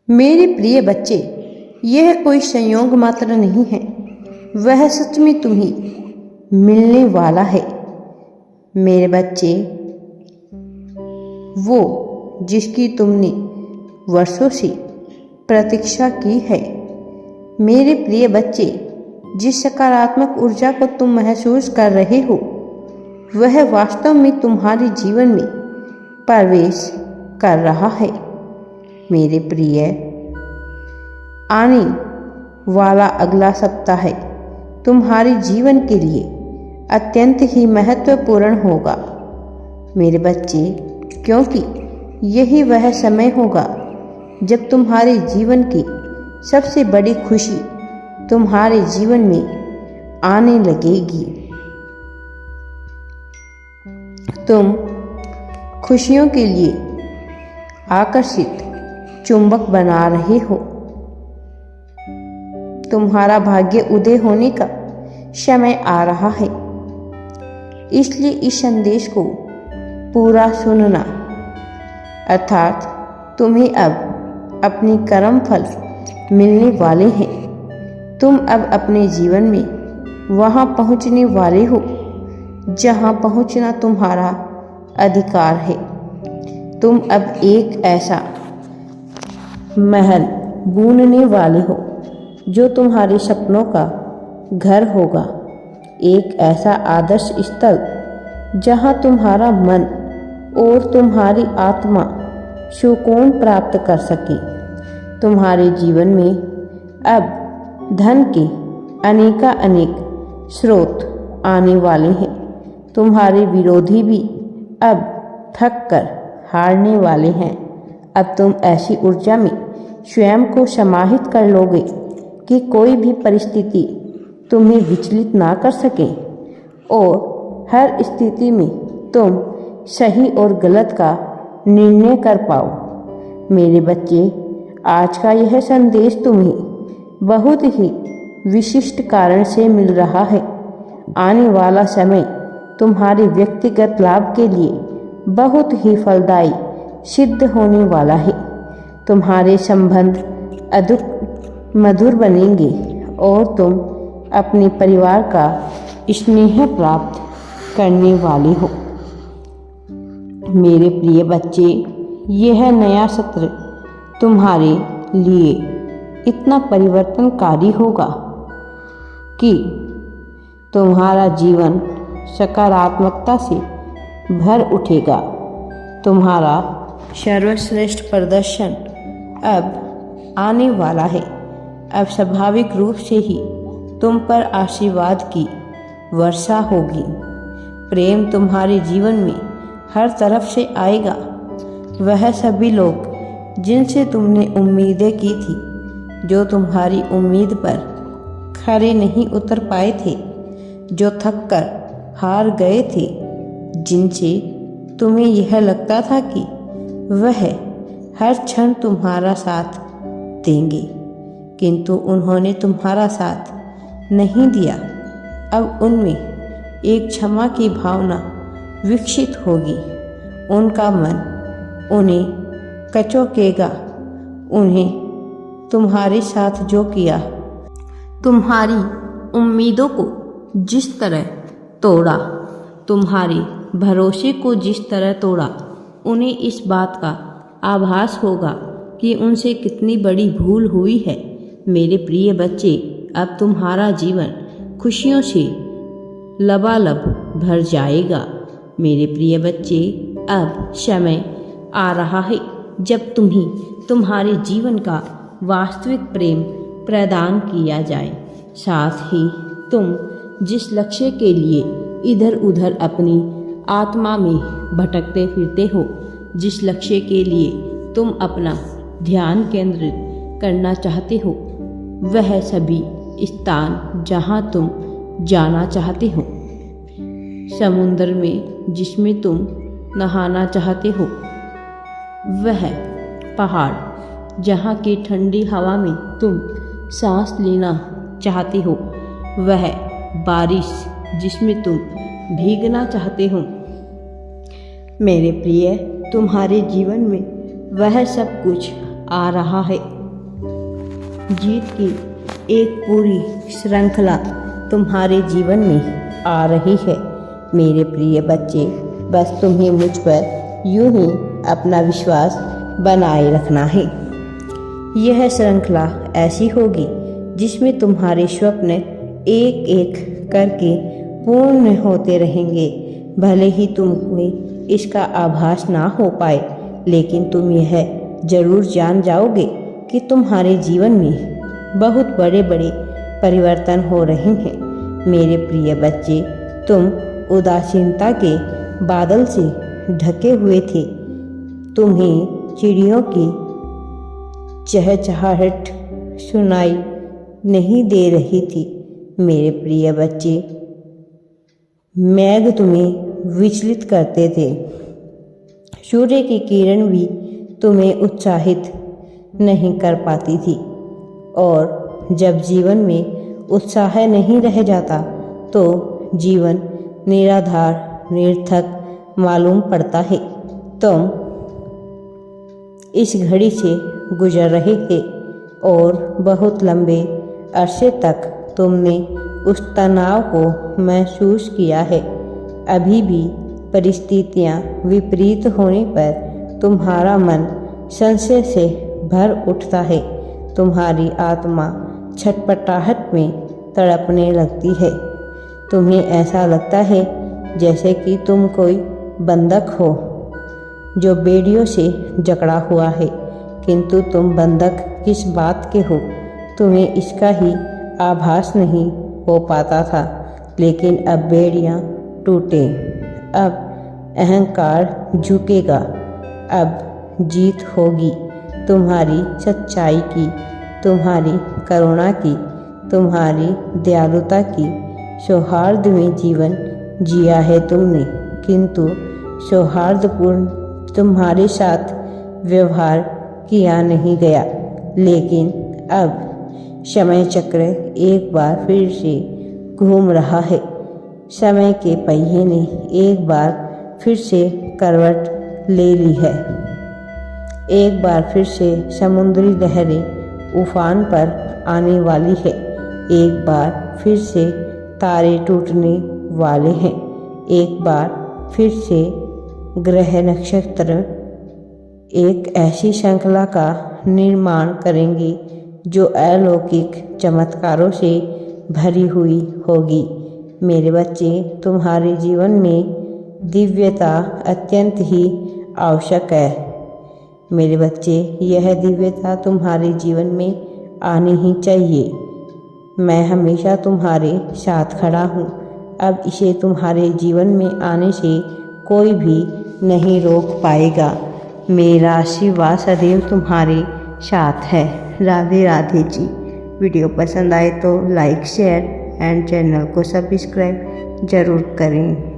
मेरे प्रिय बच्चे, यह कोई संयोग मात्र नहीं है, वह सच में तुम्हें मिलने वाला है। मेरे बच्चे, वो जिसकी तुमने वर्षों से प्रतीक्षा की है। मेरे प्रिय बच्चे, जिस सकारात्मक ऊर्जा को तुम महसूस कर रहे हो, वह वास्तव में तुम्हारे जीवन में प्रवेश कर रहा है। मेरे प्रिय, आने वाला अगला सप्ताह है तुम्हारे जीवन के लिए अत्यंत ही महत्वपूर्ण होगा मेरे बच्चे, क्योंकि यही वह समय होगा जब तुम्हारे जीवन की सबसे बड़ी खुशी तुम्हारे जीवन में आने लगेगी। तुम खुशियों के लिए आकर्षित चुंबक बना रहे हो। तुम्हारा भाग्य उदय होने का समय आ रहा है, इसलिए इस संदेश को पूरा सुनना, अर्थात तुम्हें अब अपने कर्म फल मिलने वाले हैं। तुम अब अपने जीवन में वहां पहुंचने वाले हो जहां पहुंचना तुम्हारा अधिकार है। तुम अब एक ऐसा महल बुनने वाले हो जो तुम्हारे सपनों का घर होगा, एक ऐसा आदर्श स्थल जहां तुम्हारा मन और तुम्हारी आत्मा सुकून प्राप्त कर सके। तुम्हारे जीवन में अब धन के अनेक स्रोत आने वाले हैं। तुम्हारे विरोधी भी अब थक कर हारने वाले हैं। अब तुम ऐसी ऊर्जा में स्वयं को समाहित कर लोगे कि कोई भी परिस्थिति तुम्हें विचलित ना कर सके और हर स्थिति में तुम सही और गलत का निर्णय कर पाओ। मेरे बच्चे, आज का यह संदेश तुम्हें बहुत ही विशिष्ट कारण से मिल रहा है। आने वाला समय तुम्हारे व्यक्तिगत लाभ के लिए बहुत ही फलदायी सिद्ध होने वाला है। तुम्हारे संबंध अधिक मधुर बनेंगे और तुम अपने परिवार का स्नेह प्राप्त करने वाले हो। मेरे प्रिय बच्चे, यह नया सत्र तुम्हारे लिए इतना परिवर्तनकारी होगा कि तुम्हारा जीवन सकारात्मकता से भर उठेगा। तुम्हारा सर्वश्रेष्ठ प्रदर्शन अब आने वाला है। अब स्वाभाविक रूप से ही तुम पर आशीर्वाद की वर्षा होगी। प्रेम तुम्हारे जीवन में हर तरफ से आएगा। वह सभी लोग जिनसे तुमने उम्मीदें की थी, जो तुम्हारी उम्मीद पर खरे नहीं उतर पाए थे, जो थक कर हार गए थे, जिनसे तुम्हें यह लगता था कि वह हर क्षण तुम्हारा साथ देंगे, किंतु उन्होंने तुम्हारा साथ नहीं दिया। अब उनमें एक क्षमा की भावना विकसित होगी। उनका मन उन्हें कचोकेगा। उन्हें तुम्हारे साथ जो किया, तुम्हारी उम्मीदों को जिस तरह तोड़ा, तुम्हारे भरोसे को जिस तरह तोड़ा, उन्हें इस बात का आभास होगा कि उनसे कितनी बड़ी भूल हुई है। मेरे प्रिय बच्चे, अब तुम्हारा जीवन खुशियों से लबालब भर जाएगा। मेरे प्रिय बच्चे, अब समय आ रहा है जब तुम्हें तुम्हारे जीवन का वास्तविक प्रेम प्रदान किया जाए। साथ ही तुम जिस लक्ष्य के लिए इधर उधर अपनी आत्मा में भटकते फिरते हो, जिस लक्ष्य के लिए तुम अपना ध्यान केंद्रित करना चाहते हो, वह सभी स्थान जहां तुम जाना चाहते हो, समुद्र में जिसमें तुम नहाना चाहते हो, वह पहाड़ जहां की ठंडी हवा में तुम सांस लेना चाहते हो, वह बारिश जिसमें तुम भीगना चाहते हो। मेरे प्रिय, तुम्हारे जीवन में वह सब कुछ आ रहा है। जीत की एक पूरी श्रृंखला तुम्हारे जीवन में आ रही है। मेरे प्रिय बच्चे, बस तुम्हें मुझ पर यूं ही अपना विश्वास बनाए रखना है। यह श्रृंखला ऐसी होगी जिसमें तुम्हारे स्वप्न एक एक करके पूर्ण होते रहेंगे। भले ही तुम्हें इसका आभास ना हो पाए, लेकिन तुम यह जरूर जान जाओगे कि तुम्हारे जीवन में बहुत बड़े बड़े परिवर्तन हो रहे हैं। मेरे प्रिय बच्चे, तुम उदासीनता के बादल से ढके हुए थे। तुम्हें चिड़ियों की चहचहाहट सुनाई नहीं दे रही थी। मेरे प्रिय बच्चे, मेघ तुम्हें विचलित करते थे। सूर्य की किरण भी तुम्हें उत्साहित नहीं कर पाती थी। और जब जीवन में उत्साह नहीं रह जाता तो जीवन निराधार, निरर्थक मालूम पड़ता है। तुम इस घड़ी से गुजर रहे थे और बहुत लंबे अरसे तक तुमने उस तनाव को महसूस किया है। अभी भी परिस्थितियां विपरीत होने पर तुम्हारा मन संशय से भर उठता है। तुम्हारी आत्मा छटपटाहट में तड़पने लगती है। तुम्हें ऐसा लगता है जैसे कि तुम कोई बंधक हो जो बेड़ियों से जकड़ा हुआ है, किंतु तुम बंधक किस बात के हो, तुम्हें इसका ही आभास नहीं हो पाता था। लेकिन अब बेड़ियां टूटे, अब अहंकार झुकेगा, अब जीत होगी तुम्हारी सच्चाई की, तुम्हारी करुणा की, तुम्हारी दयालुता की। सौहार्द में जीवन जिया है तुमने, किंतु सौहार्दपूर्ण तुम्हारे साथ व्यवहार किया नहीं गया। लेकिन अब समय चक्र एक बार फिर से घूम रहा है। समय के पहिए ने एक बार फिर से करवट ले ली है। एक बार फिर से समुद्री लहरें उफान पर आने वाली है। एक बार फिर से तारे टूटने वाले हैं। एक बार फिर से ग्रह नक्षत्र एक ऐसी श्रृंखला का निर्माण करेंगे जो अलौकिक चमत्कारों से भरी हुई होगी। मेरे बच्चे, तुम्हारे जीवन में दिव्यता अत्यंत ही आवश्यक है। मेरे बच्चे, यह दिव्यता तुम्हारे जीवन में आनी ही चाहिए। मैं हमेशा तुम्हारे साथ खड़ा हूँ। अब इसे तुम्हारे जीवन में आने से कोई भी नहीं रोक पाएगा। मेरा आशीर्वाद सदैव तुम्हारे साथ है। राधे राधे जी। वीडियो पसंद आए तो लाइक, शेयर एंड चैनल को सब्सक्राइब ज़रूर करें।